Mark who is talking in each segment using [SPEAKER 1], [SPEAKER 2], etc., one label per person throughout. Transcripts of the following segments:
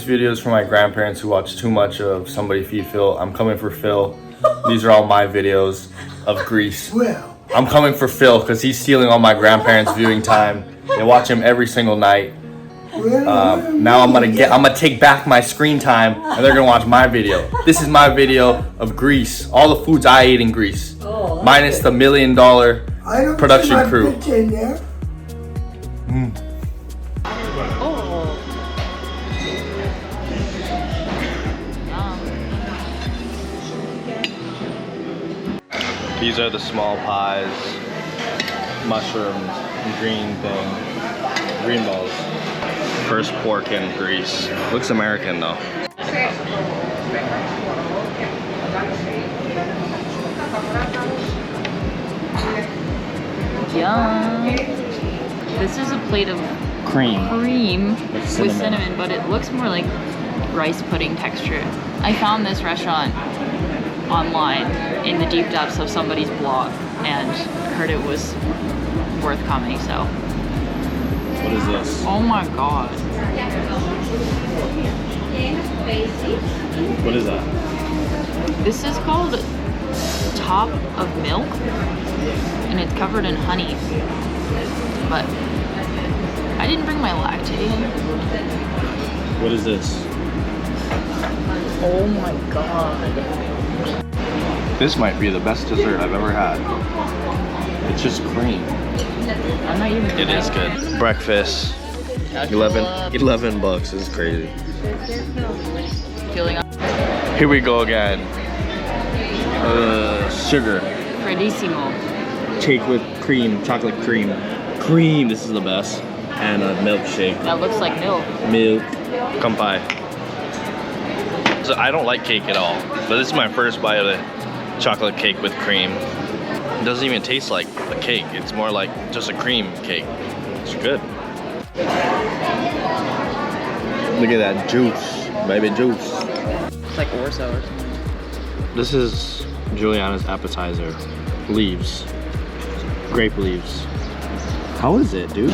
[SPEAKER 1] This video is for my grandparents who watch too much of Somebody Feed Phil. I'm coming for Phil. These are all my videos of Greece. I'm coming for Phil because he's stealing all my grandparents' viewing time. They watch him every single night. Now I'm gonna take back my screen time and they're gonna watch my video. This is my video of Greece. All the foods I ate in Greece. Minus the $1 million production crew. These are the small pies, mushrooms, green balls. First pork in Greece. Looks American though.
[SPEAKER 2] Yum. This is a plate of
[SPEAKER 1] Cream
[SPEAKER 2] with cinnamon, but it looks more like rice pudding texture. I found this restaurant online in the deep depths of somebody's blog and heard it was worth coming, so.
[SPEAKER 1] What is this?
[SPEAKER 2] Oh my god.
[SPEAKER 1] What is that?
[SPEAKER 2] This is called Top of Milk and it's covered in honey. But I didn't bring my lactate.
[SPEAKER 1] What is this?
[SPEAKER 2] Oh my god.
[SPEAKER 1] This might be the best dessert I've ever had. It's just cream.
[SPEAKER 2] I'm not even
[SPEAKER 1] It is good. Breakfast. 11 bucks. This is crazy.
[SPEAKER 2] Feeling
[SPEAKER 1] Here we go again. Sugar.
[SPEAKER 2] Freddissimo.
[SPEAKER 1] Cake with cream, chocolate cream. Cream, this is the best. And a milkshake.
[SPEAKER 2] That looks like milk.
[SPEAKER 1] Milk. Kampai. So I don't like cake at all, but this is my first bite of the chocolate cake with cream. It doesn't even taste like a cake. It's more like just a cream cake. It's good. Look at that juice, baby juice.
[SPEAKER 2] It's like orzo or something.
[SPEAKER 1] This is Juliana's appetizer. Leaves. Grape leaves. How is it, dude?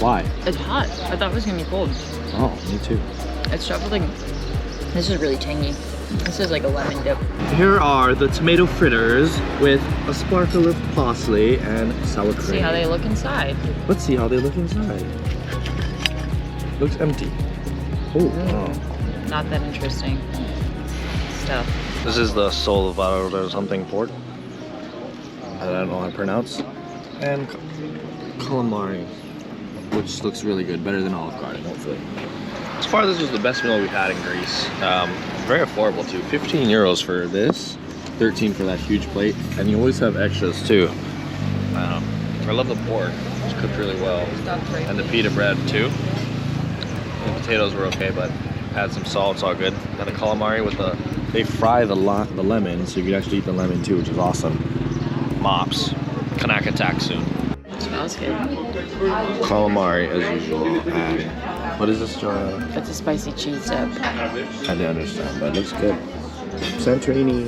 [SPEAKER 1] Why?
[SPEAKER 2] It's hot. I thought it was gonna be cold.
[SPEAKER 1] Oh, me too.
[SPEAKER 2] It's chocolate. Like, this is really tangy. This is like a lemon dip.
[SPEAKER 1] Here are the tomato fritters with a sparkle of parsley and sour cream.
[SPEAKER 2] See how they look inside.
[SPEAKER 1] Let's see how they look inside. Looks empty. Oh, wow.
[SPEAKER 2] Not that interesting stuff.
[SPEAKER 1] This is the solvato or something pork. I don't know how to pronounce. And calamari, which looks really good. Better than Olive Garden, hopefully. As far as this was the best meal we've had in Greece. Very affordable too. 15 euros for this, 13 for that huge plate, and you always have extras too. I love the pork, it's cooked really well, and the pita bread too. The potatoes were okay, but had some salt, it's all good. Got a calamari with they fry the lemon, so you can actually eat the lemon too, which is awesome. Mops, Kanaka soon.
[SPEAKER 2] Smells good.
[SPEAKER 1] Calamari as usual, and what is this, Joanna?
[SPEAKER 2] It's a spicy cheese dip.
[SPEAKER 1] I didn't understand, but it looks good. Santorini.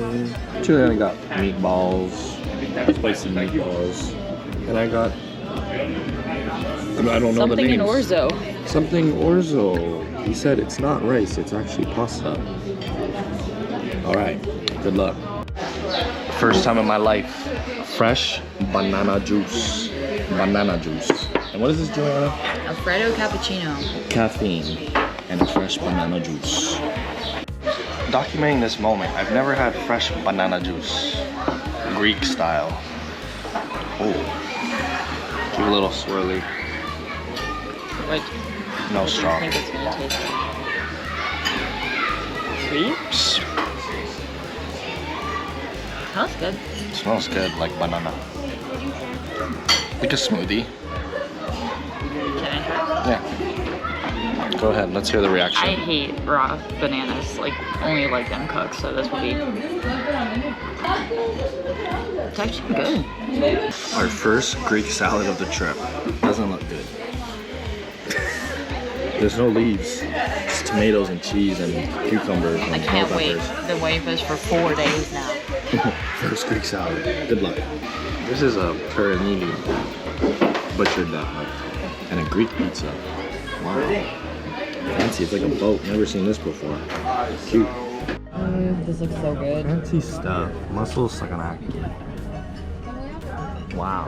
[SPEAKER 1] Juliana got meatballs, spicy meatballs, and I got, I don't know the names.
[SPEAKER 2] Something in orzo.
[SPEAKER 1] Something orzo. He said it's not rice, it's actually pasta. All right, good luck. First time in my life, fresh banana juice. Banana juice. And what is this, Joanna?
[SPEAKER 2] Alfredo cappuccino.
[SPEAKER 1] Caffeine and fresh banana juice. Documenting this moment, I've never had fresh banana juice, Greek style. Oh, give a little swirly.
[SPEAKER 2] Like,
[SPEAKER 1] No
[SPEAKER 2] I
[SPEAKER 1] straw.
[SPEAKER 2] think it's gonna taste sweet. Smells good.
[SPEAKER 1] Smells good, like banana. Like a smoothie.
[SPEAKER 2] Can I?
[SPEAKER 1] Yeah. Go ahead, let's hear the reaction.
[SPEAKER 2] I hate raw bananas. Like, only like them cooked, so this will be. It's actually good.
[SPEAKER 1] Our first Greek salad of the trip. Doesn't look good. There's no leaves. It's tomatoes and cheese and cucumbers and
[SPEAKER 2] I can't
[SPEAKER 1] bell
[SPEAKER 2] wait.
[SPEAKER 1] peppers.
[SPEAKER 2] The wait is for 4 days now.
[SPEAKER 1] First Greek salad. Good luck. This is a peronini. Butchered that up. And a Greek pizza. Wow. Fancy, it's like a boat. Never seen this before. Cute.
[SPEAKER 2] This looks so good.
[SPEAKER 1] Fancy stuff. Muscle sakanaki. Wow.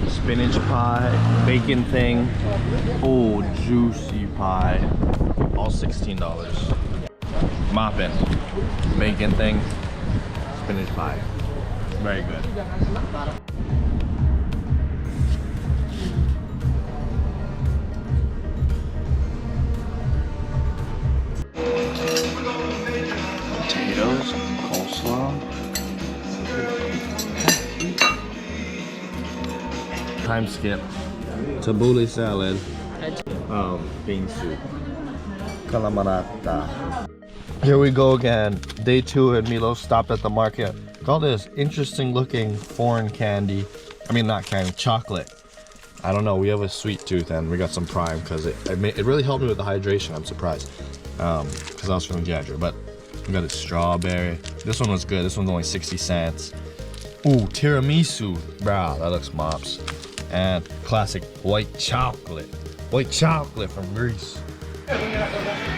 [SPEAKER 1] Spinach pie, bacon thing. Oh, juicy pie. All $16. Moppin'. Bacon thing. Spinach pie. Very good. Potatoes, coleslaw. Time skip. Tabbouleh salad. Bean soup. Calamarata. Here we go again. Day 2 and Milo stopped at the market. Got this interesting looking foreign candy. I mean, not candy, chocolate. I don't know, we have a sweet tooth and we got some Prime because it really helped me with the hydration. I'm surprised. Because I was feeling dehydrated. But we got a strawberry. This one was good. This one's only 60 cents. Ooh, tiramisu. Bruh, that looks mops. And classic white chocolate. White chocolate from Greece.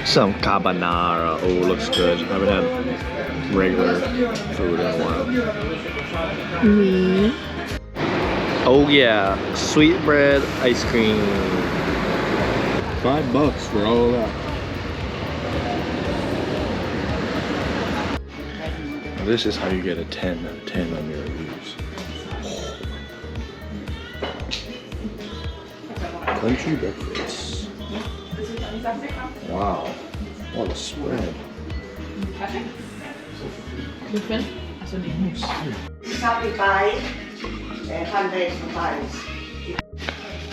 [SPEAKER 1] Some carbonara. Oh, looks good. I haven't had regular food in a while. Oh yeah, sweetbread ice cream. $5 for all of that. Now this is how you get a 10 out of 10 on your reviews. Country breakfast. Wow, what a spread.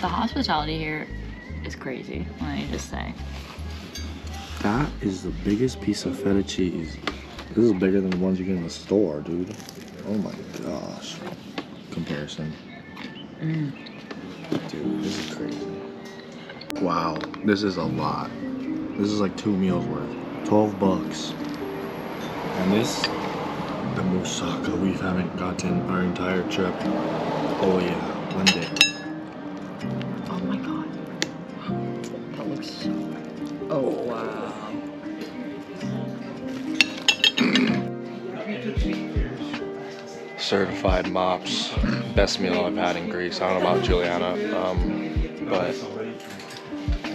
[SPEAKER 2] The hospitality here is crazy, let me just say.
[SPEAKER 1] That is the biggest piece of feta cheese. This is bigger than the ones you get in the store, dude. Oh my gosh. Comparison. Dude, this is crazy. Wow, this is a lot. This is like 2 meals worth. $12. And this, the moussaka we haven't gotten our entire trip. Oh yeah, one day.
[SPEAKER 2] Oh my god. That looks... Oh wow.
[SPEAKER 1] Certified mops. Best meal I've had in Greece. I don't know about Juliana, but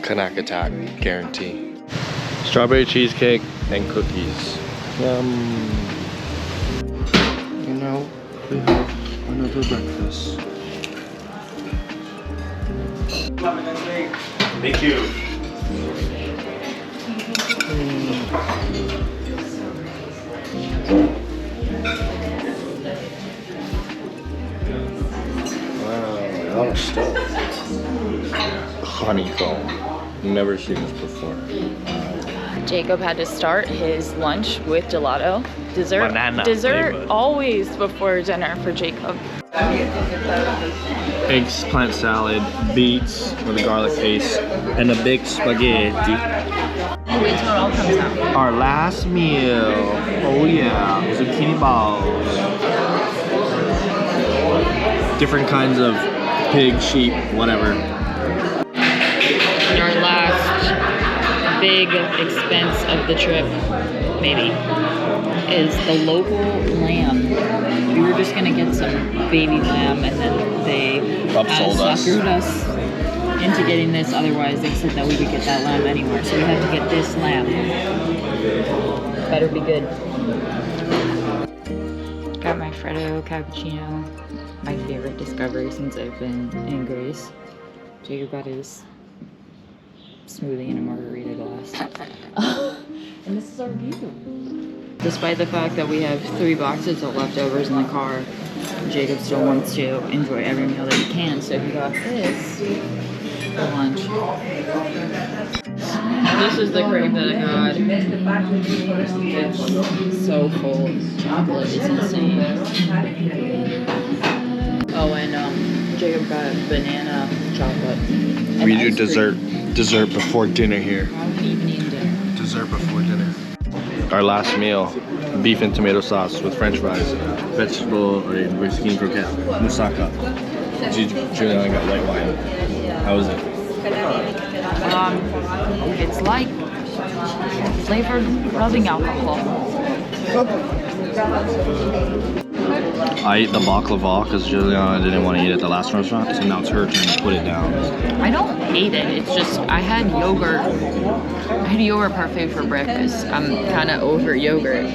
[SPEAKER 1] Kanak Attack, guarantee. Strawberry cheesecake and cookies. You know, we have another breakfast. Thank you. Wow, stuff. Honeycomb. Never seen this before.
[SPEAKER 2] Jacob had to start his lunch with gelato. Dessert,
[SPEAKER 1] Banana
[SPEAKER 2] dessert
[SPEAKER 1] flavor.
[SPEAKER 2] always before dinner for Jacob.
[SPEAKER 1] Eggs, plant salad, beets with a garlic paste, and a big spaghetti.
[SPEAKER 2] Wait till it all comes out.
[SPEAKER 1] Our last meal. Oh yeah, zucchini balls. Different kinds of pig, sheep, whatever.
[SPEAKER 2] Our last big expense of the trip, maybe, is the local lamb. We were just gonna get some baby lamb, and then they
[SPEAKER 1] Upsold us.
[SPEAKER 2] suckered us into getting this. Otherwise, they said that we could get that lamb anywhere, so we had to get this lamb. Better be good. Got my Freddo cappuccino, my favorite discovery since I've been in Greece. Jacob got his smoothie in a margarita glass. And this is our view. Despite the fact that we have 3 boxes of leftovers in the car, Jacob still wants to enjoy every meal that he can, so he got this for lunch. This is the crepe that I got. It's so full. Chocolate is insane. Oh, and Jacob got banana chocolate. And
[SPEAKER 1] We do
[SPEAKER 2] ice cream.
[SPEAKER 1] dessert before dinner here.
[SPEAKER 2] I haven't even eaten dinner.
[SPEAKER 1] Dessert before dinner. Our last meal. beef and tomato sauce with French fries, vegetable or Mexican croquette, moussaka. Juliana got white wine. How was it?
[SPEAKER 2] It's like flavored rubbing alcohol.
[SPEAKER 1] I ate the baklava because Juliana didn't want to eat it at the last restaurant, so now it's her turn to put it down.
[SPEAKER 2] I don't hate it. It's just I had yogurt parfait for breakfast. I'm kind of over yogurt.